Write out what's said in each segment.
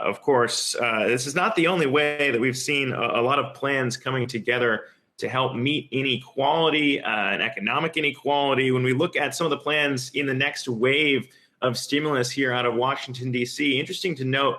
Of course, this is not the only way that we've seen a lot of plans coming together to help meet inequality and economic inequality. When we look at some of the plans in the next wave of stimulus here out of Washington, D.C., interesting to note,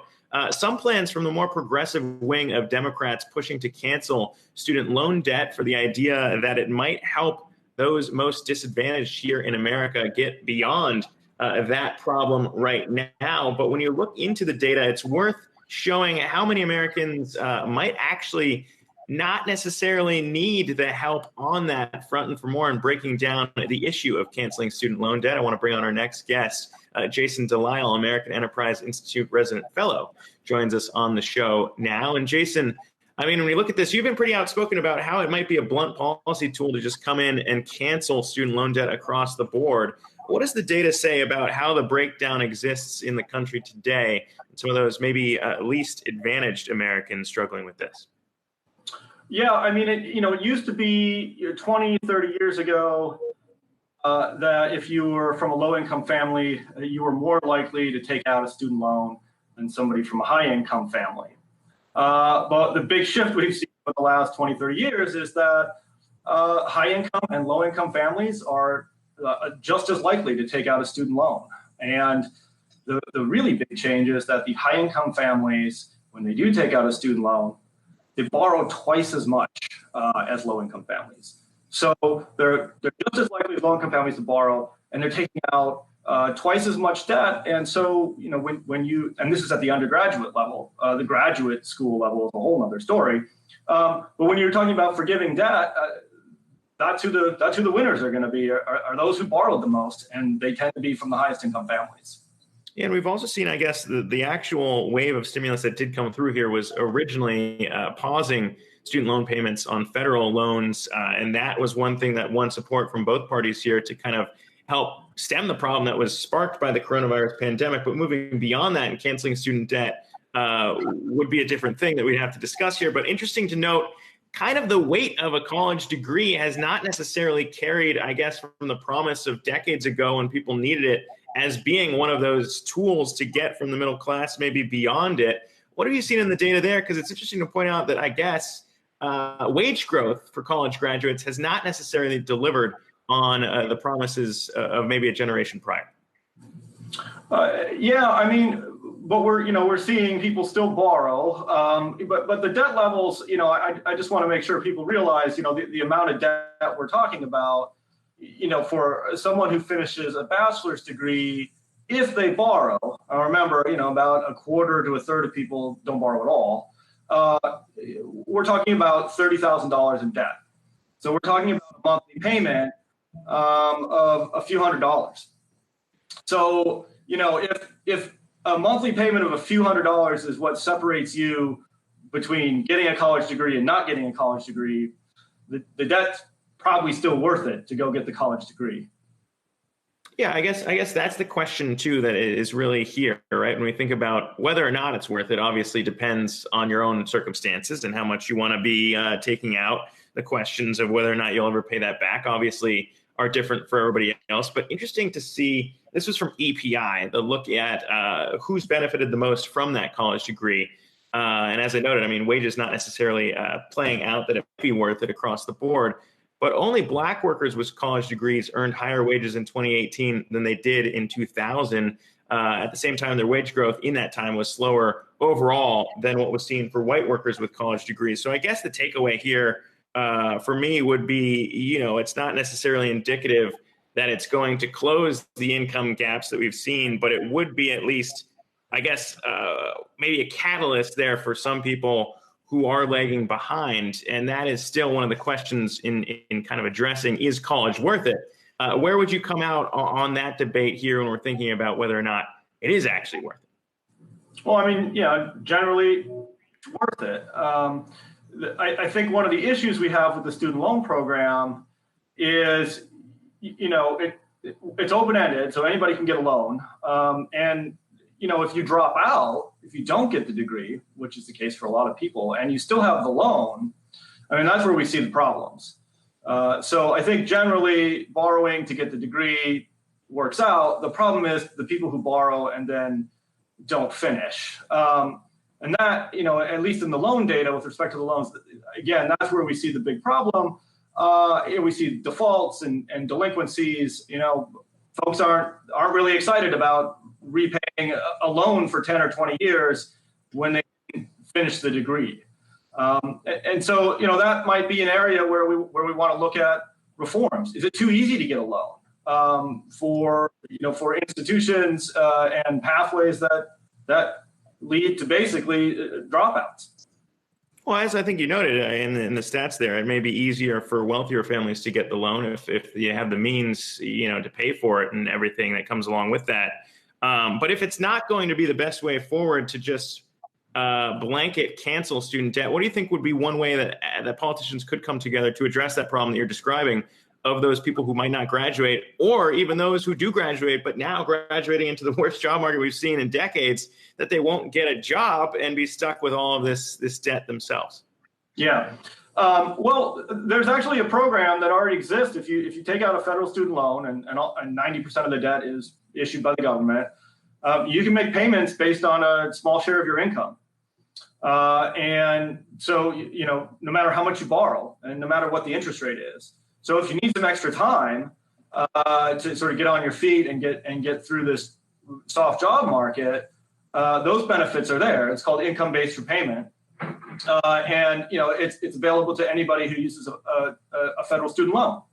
some plans from the more progressive wing of Democrats pushing to cancel student loan debt for the idea that it might help those most disadvantaged here in America get beyond that problem right now. But when you look into the data, it's worth showing how many Americans might actually not necessarily need the help on that front. And for more on breaking down the issue of canceling student loan debt, I want to bring on our next guest, Jason Delisle, American Enterprise Institute resident fellow, joins us on the show now. And Jason, I mean, when we look at this, you've been pretty outspoken about how it might be a blunt policy tool to just come in and cancel student loan debt across the board. What does the data say about how the breakdown exists in the country today, and some of those maybe least advantaged Americans struggling with this? Yeah, I mean, it used to be 20, 30 years ago that if you were from a low-income family, you were more likely to take out a student loan than somebody from a high-income family. But the big shift we've seen for the last 20, 30 years is that high-income and low-income families are just as likely to take out a student loan. And the really big change is that the high-income families, when they do take out a student loan, they borrow twice as much as low-income families. So they're just as likely as low-income families to borrow, and they're taking out twice as much debt. And so, when you, and this is at the undergraduate level, the graduate school level is a whole other story. But when you're talking about forgiving debt, that's who the winners are going to be, are those who borrowed the most, and they tend to be from the highest income families. Yeah, and we've also seen, I guess, the actual wave of stimulus that did come through here was originally pausing student loan payments on federal loans. And that was one thing that won support from both parties here to kind of help stem the problem that was sparked by the coronavirus pandemic. But moving beyond that and canceling student debt would be a different thing that we'd have to discuss here. But interesting to note, kind of the weight of a college degree has not necessarily carried, I guess, from the promise of decades ago when people needed it as being one of those tools to get from the middle class, maybe beyond it. What have you seen in the data there? Because it's interesting to point out that, I guess, wage growth for college graduates has not necessarily delivered on the promises of maybe a generation prior. Yeah, I mean, but we're seeing people still borrow, but the debt levels, I just want to make sure people realize, the amount of debt we're talking about, for someone who finishes a bachelor's degree, if they borrow, remember, about a quarter to a third of people don't borrow at all. We're talking about $30,000 in debt. So we're talking about a monthly payment of a few $100s. So, if a monthly payment of a few $100s is what separates you between getting a college degree and not getting a college degree, the debt's probably still worth it to go get the college degree. Yeah, I guess that's the question too that is really here, right? When we think about whether or not it's worth it, obviously depends on your own circumstances and how much you want to be taking out. The questions of whether or not you'll ever pay that back obviously are different for everybody else. But interesting to see, this was from EPI, the look at who's benefited the most from that college degree. And as I noted, I mean, wages not necessarily playing out that it might be worth it across the board. But only Black workers with college degrees earned higher wages in 2018 than they did in 2000. At the same time, their wage growth in that time was slower overall than what was seen for white workers with college degrees. So I guess the takeaway here for me would be, it's not necessarily indicative that it's going to close the income gaps that we've seen, but it would be at least, I guess, maybe a catalyst there for some people who are lagging behind. And that is still one of the questions in kind of addressing, is college worth it? Where would you come out on that debate here when we're thinking about whether or not it is actually worth it? Well, I mean, generally it's worth it. I think one of the issues we have with the student loan program is, it's open-ended, so anybody can get a loan. And if you drop out, if you don't get the degree, which is the case for a lot of people, and you still have the loan, I mean, that's where we see the problems. So I think generally borrowing to get the degree works out. The problem is the people who borrow and then don't finish. And that, at least in the loan data with respect to the loans, again, that's where we see the big problem. We see defaults and delinquencies. Folks aren't really excited about repaying a loan for 10 or 20 years when they finish the degree. And so, that might be an area where we want to look at reforms. Is it too easy to get a loan for institutions and pathways that lead to basically dropouts? Well, as I think you noted in the stats there, it may be easier for wealthier families to get the loan if you have the means, to pay for it and everything that comes along with that. But if it's not going to be the best way forward to just blanket cancel student debt, what do you think would be one way that politicians could come together to address that problem that you're describing of those people who might not graduate, or even those who do graduate, but now graduating into the worst job market we've seen in decades, that they won't get a job and be stuck with all of this debt themselves? Yeah. Well, there's actually a program that already exists. If you take out a federal student loan and 90% of the debt is issued by the government, you can make payments based on a small share of your income. And so, no matter how much you borrow and no matter what the interest rate is. So if you need some extra time to sort of get on your feet and get through this soft job market, those benefits are there. It's called income-based repayment. And it's available to anybody who uses a federal student loan.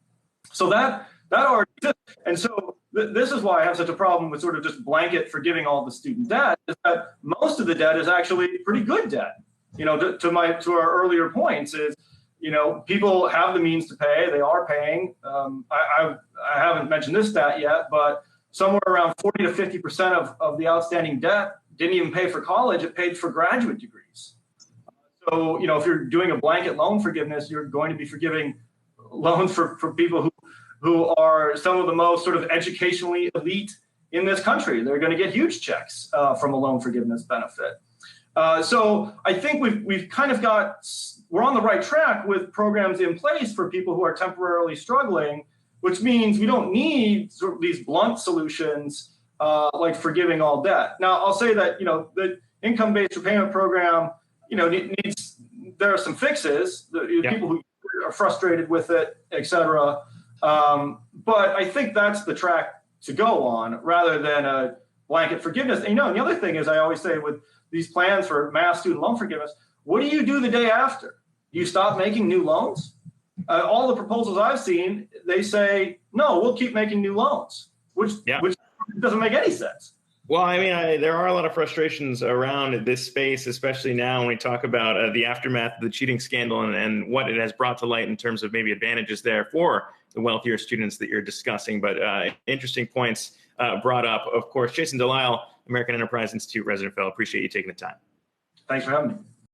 So that already exists. And so this is why I have such a problem with sort of just blanket forgiving all the student debt, is that most of the debt is actually pretty good debt. To our earlier points is, people have the means to pay. They are paying. I haven't mentioned this stat yet, but somewhere around 40 to 50% of the outstanding debt didn't even pay for college. It paid for graduate degrees. So, if you're doing a blanket loan forgiveness, you're going to be forgiving loans for people who are some of the most sort of educationally elite in this country. They're going to get huge checks from a loan forgiveness benefit. So I think we've kind of we're on the right track with programs in place for people who are temporarily struggling, which means we don't need sort of these blunt solutions like forgiving all debt. Now, I'll say that, the income-based repayment program, there are some fixes, people who are frustrated with it, et cetera. But I think that's the track to go on rather than a blanket forgiveness. And, the other thing is, I always say with these plans for mass student loan forgiveness, what do you do the day after? You stop making new loans? All the proposals I've seen, they say, no, we'll keep making new loans, which doesn't make any sense. Well, I mean, there are a lot of frustrations around this space, especially now when we talk about the aftermath of the cheating scandal and what it has brought to light in terms of maybe advantages there for the wealthier students that you're discussing. But interesting points brought up. Of course, Jason Delisle, American Enterprise Institute resident fellow. Appreciate you taking the time. Thanks for having me.